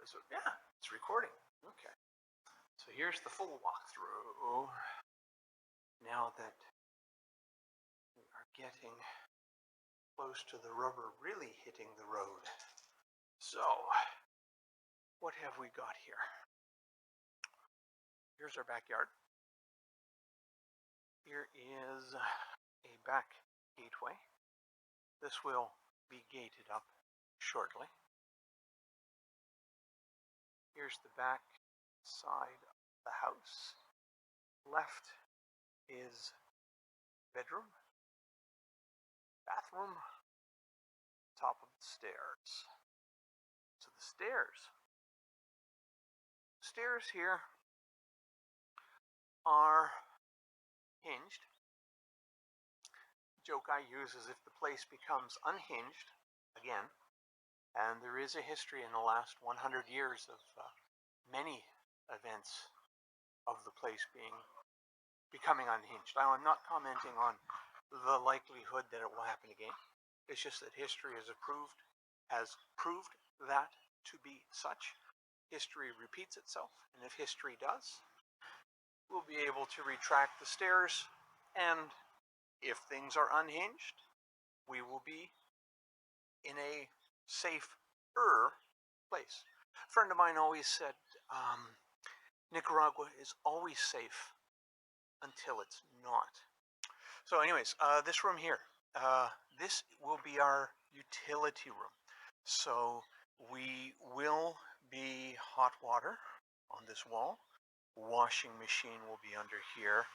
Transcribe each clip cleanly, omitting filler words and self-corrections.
So yeah, it's recording. Okay. So here's the full walkthrough. Now that we are getting close to the rubber really hitting the road. So, what have we got here? Here's our backyard. Here is a back gateway. This will be gated up shortly. Here's the back side of the house. Left is bedroom, bathroom, top of the stairs. So the stairs here are hinged. The joke I use is if the place becomes unhinged again, and there is a history in the last 100 years of many events of the place becoming unhinged. Now, I'm not commenting on the likelihood that it will happen again. It's just that history has proved that to be such. History repeats itself, and if history does, we'll be able to retract the stairs, and if things are unhinged, we will be in a safer place. A friend of mine always said, Nicaragua is always safe until it's not. So anyways, this room here, this will be our utility room. So we will be hot water on this wall. Washing machine will be under here.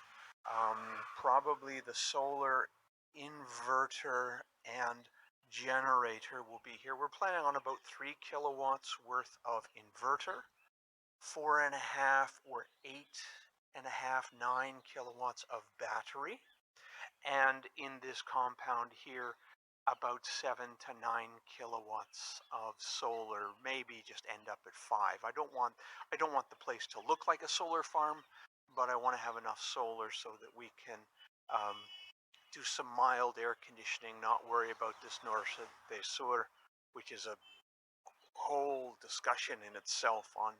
Probably the solar inverter and generator will be here. We're planning on about 3 kilowatts worth of inverter, 4.5 or 8.5, 9 kilowatts of battery, and in this compound here, about 7 to 9 kilowatts of solar, maybe just end up at 5. I don't want the place to look like a solar farm, but I want to have enough solar so that we can do some mild air conditioning, not worry about this Norte de Sur, which is a whole discussion in itself on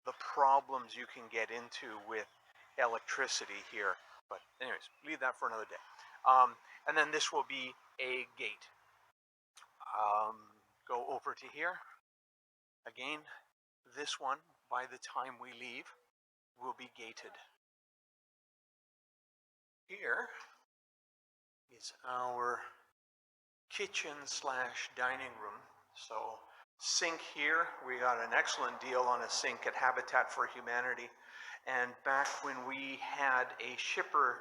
the problems you can get into with electricity here. But anyways, leave that for another day. And then this will be a gate. Go over to here. Again, this one, by the time we leave, will be gated. Here is our kitchen / dining room. So sink here, we got an excellent deal on a sink at Habitat for Humanity. And back when we had a shipper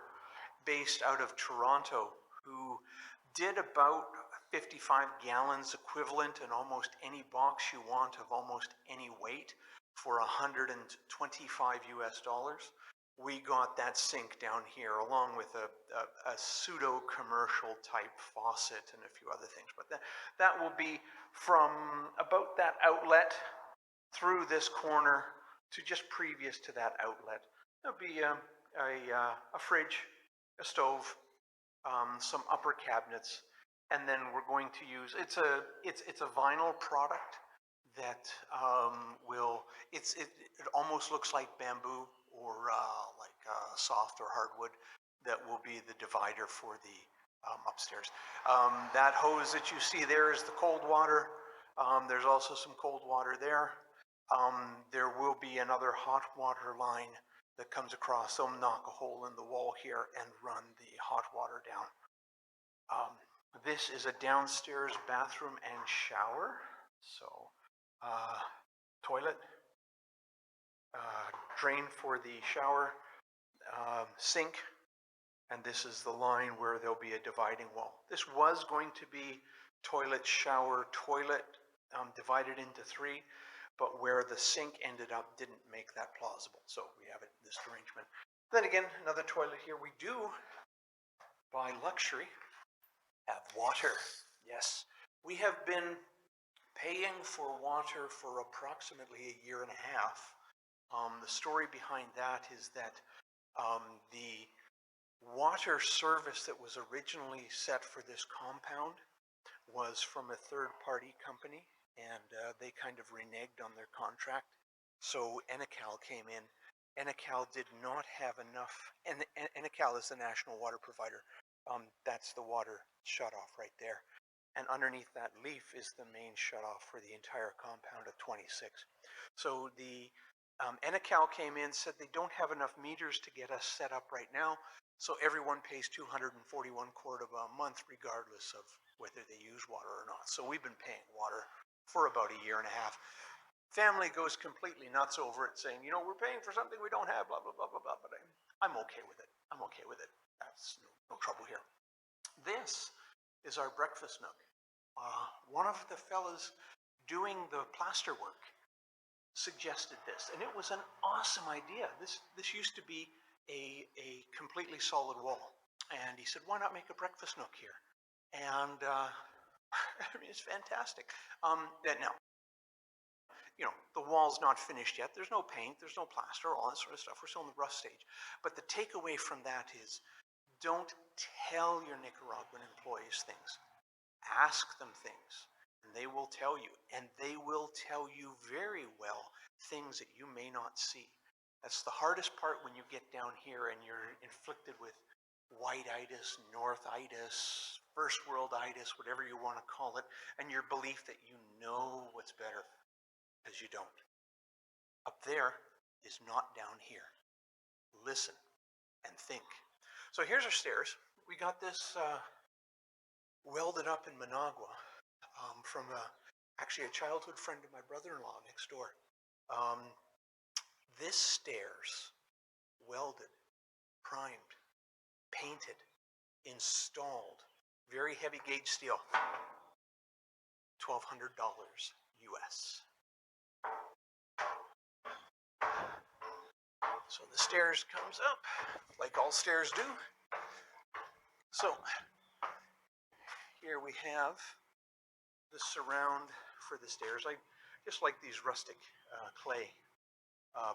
based out of Toronto who did about 55 gallons equivalent in almost any box you want of almost any weight for $125 US. We got that sink down here along with a pseudo commercial type faucet and a few other things. But that will be from about that outlet through this corner to just previous to that outlet. There'll be a fridge, a stove, some upper cabinets, and then we're going to use, it's a vinyl product that it almost looks like bamboo or like soft or hardwood that will be the divider for the upstairs. That hose that you see there is the cold water. There's also some cold water there. There will be another hot water line that comes across. They'll knock a hole in the wall here and run the hot water down. This is a downstairs bathroom and shower. So toilet, drain for the shower, sink, and this is the line where there'll be a dividing wall. This was going to be toilet, shower, toilet, divided into 3, but where the sink ended up didn't make that plausible. So we have it in this arrangement. Then again, another toilet here. We do, by luxury, have water. Yes, we have been paying for water for approximately 1.5 years. The story behind that is that the water service that was originally set for this compound was from a third-party company, and they kind of reneged on their contract. So Enecal came in. Enecal did not have enough, and Enecal is the national water provider. That's the water shutoff right there. And underneath that leaf is the main shutoff for the entire compound of 26. So the Enecal came in, said they don't have enough meters to get us set up right now, so everyone pays 241 quart a month regardless of whether they use water or not. So we've been paying water for about a year and a half. Family goes completely nuts over it, saying, you know, we're paying for something we don't have, blah, blah, blah, blah, blah, but I'm okay with it. I'm okay with it. That's no trouble here. This is our breakfast nook. One of the fellas doing the plaster work suggested this, and it was an awesome idea. This used to be a completely solid wall, and he said, why not make a breakfast nook here? And I mean, it's fantastic. Now, you know, the wall's not finished yet. There's no paint, there's no plaster, all that sort of stuff. We're still in the rough stage. But the takeaway from that is, don't tell your Nicaraguan employees things. Ask them things, and they will tell you. And they will tell you very well things that you may not see. That's the hardest part when you get down here and you're inflicted with whiteitis, northitis, first worlditis, whatever you want to call it, and your belief that you know what's better, because you don't. Up there is not down here. Listen and think. So here's our stairs. We got this welded up in Managua from actually a childhood friend of my brother-in-law next door. This stairs, welded, primed, painted, installed, very heavy gauge steel, $1,200 US. So the stairs comes up, like all stairs do. So here we have the surround for the stairs. I just like these rustic clay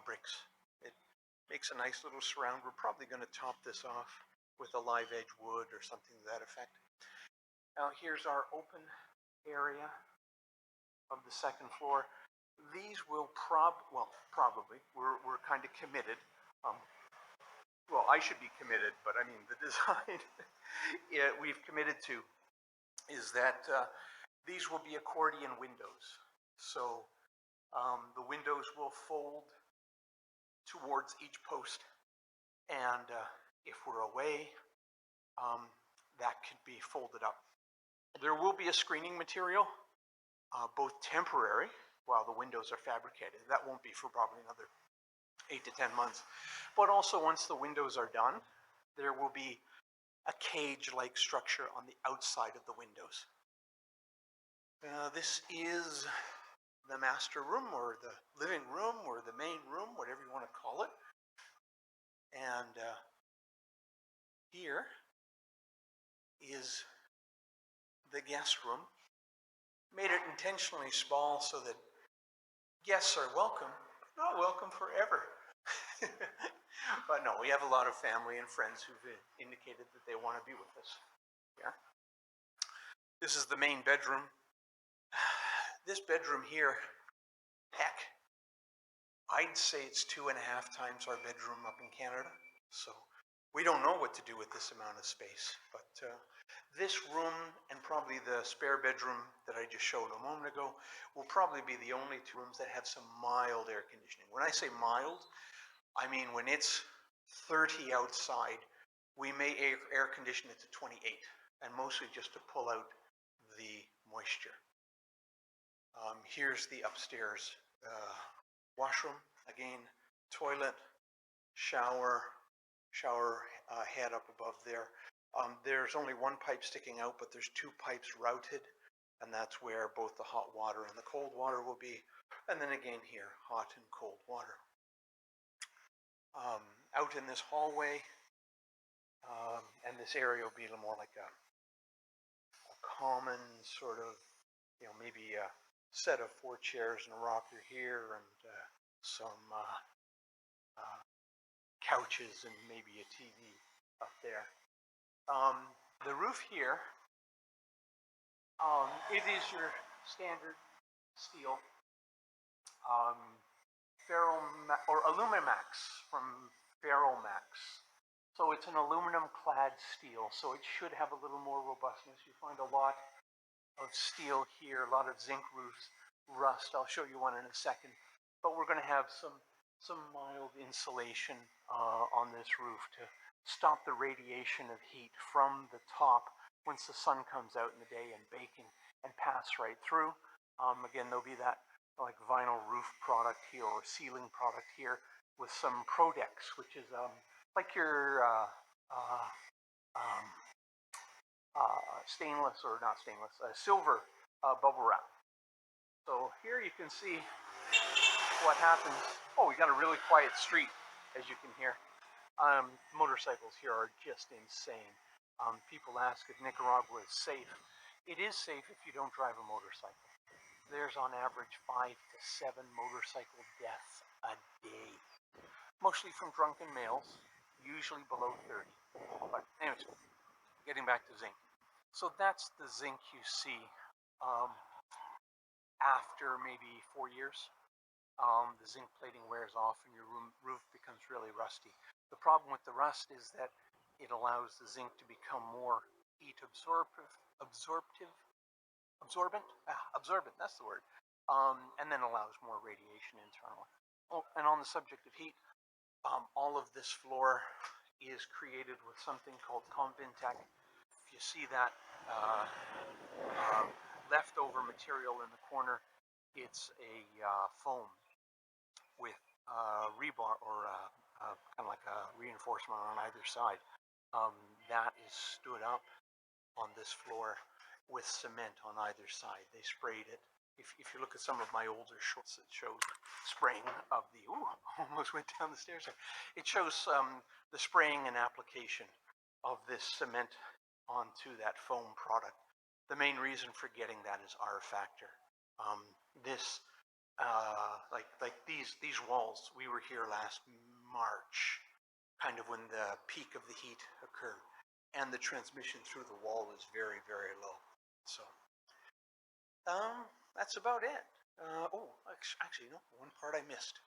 bricks. It makes a nice little surround. We're probably going to top this off with a live edge wood or something to that effect. Now here's our open area of the second floor. These will probably, we're kind of committed. Well, I should be committed, but I mean the design we've committed to is that these will be accordion windows. So the windows will fold towards each post, and if we're away, that could be folded up. There will be a screening material, both temporary while the windows are fabricated. That won't be for probably another 8 to 10 months. But also once the windows are done, there will be a cage-like structure on the outside of the windows. This is the master room, or the living room, or the main room, whatever you want to call it. And here is the guest room. Made it intentionally small so that guests are welcome, but not welcome forever. But no, we have a lot of family and friends who've indicated that they want to be with us. Yeah. This is the main bedroom. This bedroom here, heck, I'd say it's 2.5 times our bedroom up in Canada. So we don't know what to do with this amount of space, but this room and probably the spare bedroom that I just showed a moment ago will probably be the only 2 rooms that have some mild air conditioning. When I say mild, I mean when it's 30 outside, we may air condition it to 28, and mostly just to pull out the moisture. Here's the upstairs washroom. Again, toilet, shower head up above there. There's only one pipe sticking out, but there's 2 pipes routed, and that's where both the hot water and the cold water will be. And then again here, hot and cold water. Out in this hallway, and this area will be a little more like a common sort of, you know, maybe a set of 4 chairs and a rocker here, and some couches and maybe a TV up there. The roof here, it is your standard steel, um, or Alumimax from Ferromax. So it's an aluminum clad steel, so it should have a little more robustness. You find a lot of steel here, a lot of zinc roofs, rust. I'll show you one in a second. But we're going to have some mild insulation on this roof to stop the radiation of heat from the top once the sun comes out in the day and baking and pass right through. Again, there'll be that like vinyl roof product here or ceiling product here with some Prodex, which is like your um, stainless or not stainless, silver bubble wrap. So here you can see what happens. Oh, we got a really quiet street, as you can hear. Motorcycles here are just insane. People ask if Nicaragua is safe. It is safe if you don't drive a motorcycle. There's on average 5 to 7 motorcycle deaths a day, mostly from drunken males, usually below 30. But anyways, getting back to zinc. So that's the zinc you see um, after maybe 4 years. The zinc plating wears off and your roof becomes really rusty. The problem with the rust is that it allows the zinc to become more heat absorbent, that's the word, and then allows more radiation internally. Oh, and on the subject of heat, all of this floor is created with something called Convintec. If you see that leftover material in the corner, it's a foam with rebar or kind of like a reinforcement on either side. That is stood up on this floor with cement on either side. They sprayed it. If you look at some of my older shorts, it shows spraying of the, ooh, almost went down the stairs there. It shows the spraying and application of this cement onto that foam product. The main reason for getting that is R factor. This like these walls, we were here last March, kind of when the peak of the heat occurred, and the transmission through the wall is very, very low. So that's about it. Oh, actually, no, one part I missed.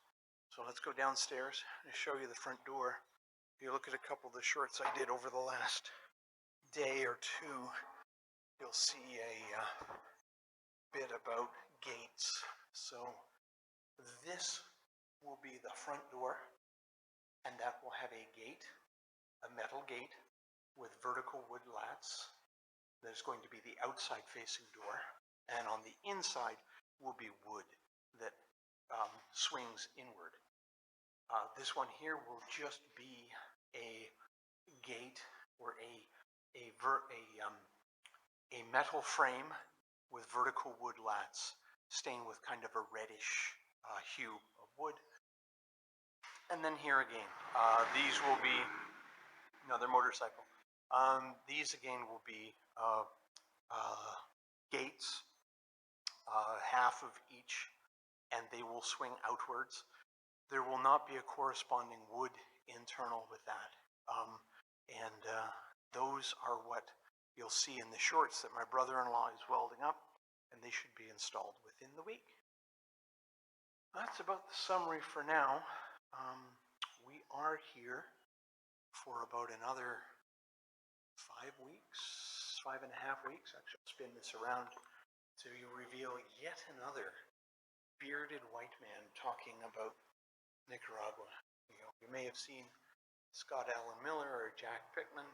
So let's go downstairs and show you the front door. If you look at a couple of the shorts I did over the last day or two, you'll see a bit about gates. So this will be the front door, and that will have a gate, a metal gate with vertical wood lats. There's going to be the outside facing door, and on the inside will be wood that swings inward. This one here will just be a gate or a metal frame with vertical wood lats stained with kind of a reddish hue of wood. And then here again, these will be another motorcycle. These again will be gates, half of each, and they will swing outwards. There will not be a corresponding wood internal with that. Those are what you'll see in the shorts that my brother-in-law is welding up, and they should be installed within the week. That's about the summary for now. We are here for about another 5 weeks, 5.5 weeks. Actually, I'll spin this around to reveal yet another bearded white man talking about Nicaragua. You may have seen Scott Allen Miller or Jack Pittman.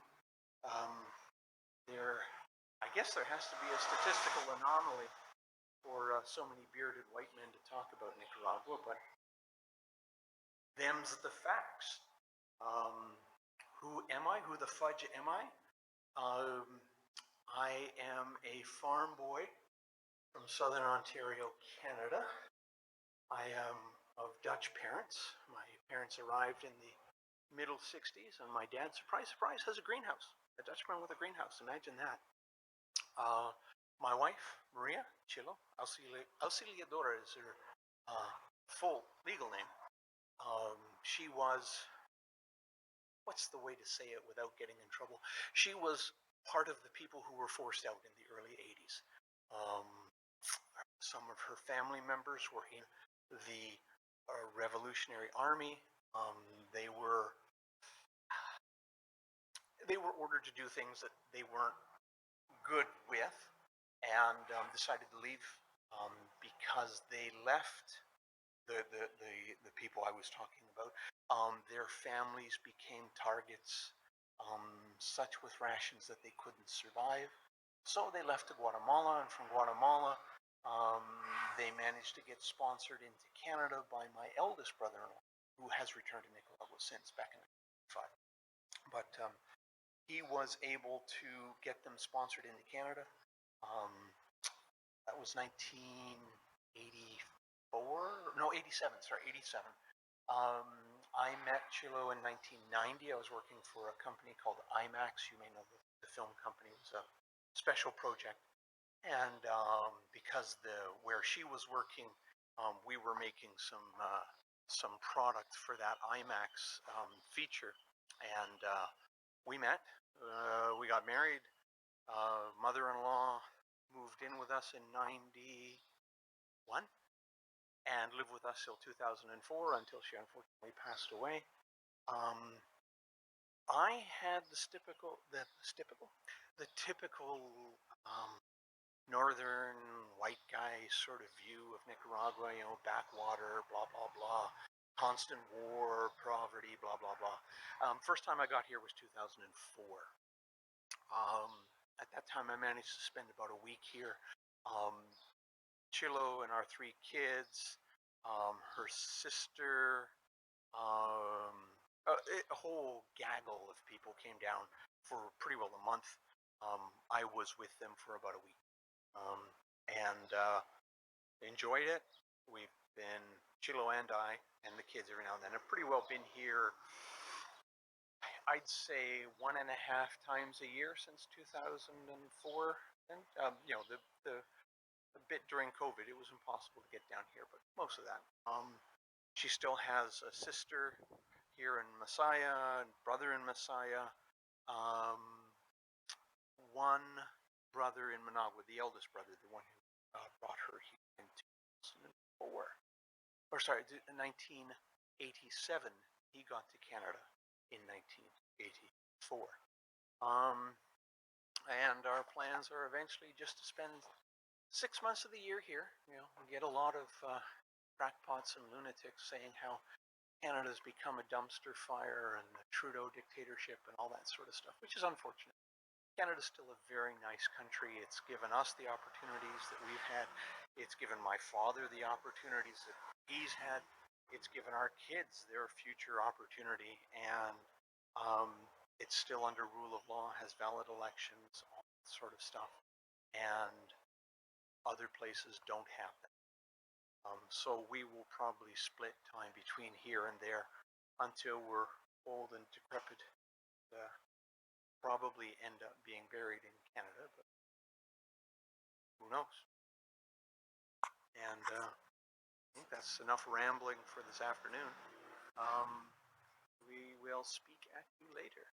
I guess there has to be a statistical anomaly for so many bearded white men to talk about Nicaragua, but them's the facts. Who am I? Who the fudge am I? I am a farm boy from Southern Ontario, Canada. I am of Dutch parents. My parents arrived in the middle 60s, and my dad, surprise, surprise, has a greenhouse. A Dutchman with a greenhouse, imagine that. My wife, Maria Chilo Auxiliadora is her full legal name. She was, what's the way to say it without getting in trouble? She was part of the people who were forced out in the early 80s. some of her family members were in the Revolutionary Army. Um, they were they were ordered to do things that they weren't good with, and decided to leave because they left the people I was talking about. Their families became targets, such with rations that they couldn't survive. So they left to Guatemala, and from Guatemala, um, they managed to get sponsored into Canada by my eldest brother-in-law, who has returned to Nicaragua since back in 1995. But he was able to get them sponsored into Canada. Um, that was 1984, no, 87, sorry, 87. Um, I met Chilo in 1990. I was working for a company called IMAX. You may know the film company. It was a special project. And because where she was working, we were making some product for that IMAX feature. And we met, we got married. Mother-in-law moved in with us in 91 and lived with us till 2004 until she unfortunately passed away. I had the typical northern white guy sort of view of Nicaragua, you know, backwater, blah, blah, blah, constant war, poverty, blah, blah, blah. First time I got here was 2004. At that time, I managed to spend about a week here. Chilo and our three kids, her sister, a whole gaggle of people came down for pretty well a month. I was with them for about a week, and enjoyed it. We've been, Chilo and I and the kids every now and then, have pretty well been here, I'd say 1.5 times a year since 2004. And you know, the a bit during COVID, it was impossible to get down here, but most of that. She still has a sister here in Messiah, and brother in Messiah. One brother in Managua, the eldest brother, the one who brought her here in 2004. Or sorry, in 1987. He got to Canada in 1984. And our plans are eventually just to spend 6 months of the year here. You know, we get a lot of crackpots and lunatics saying how Canada's become a dumpster fire and the Trudeau dictatorship and all that sort of stuff, which is unfortunate. Canada's still a very nice country. It's given us the opportunities that we've had. It's given my father the opportunities that he's had. It's given our kids their future opportunity, and it's still under rule of law, has valid elections, all that sort of stuff. And other places don't have that. So we will probably split time between here and there until we're old and decrepit. Probably end up being buried in Canada, but who knows? And I think that's enough rambling for this afternoon. We will speak at you later.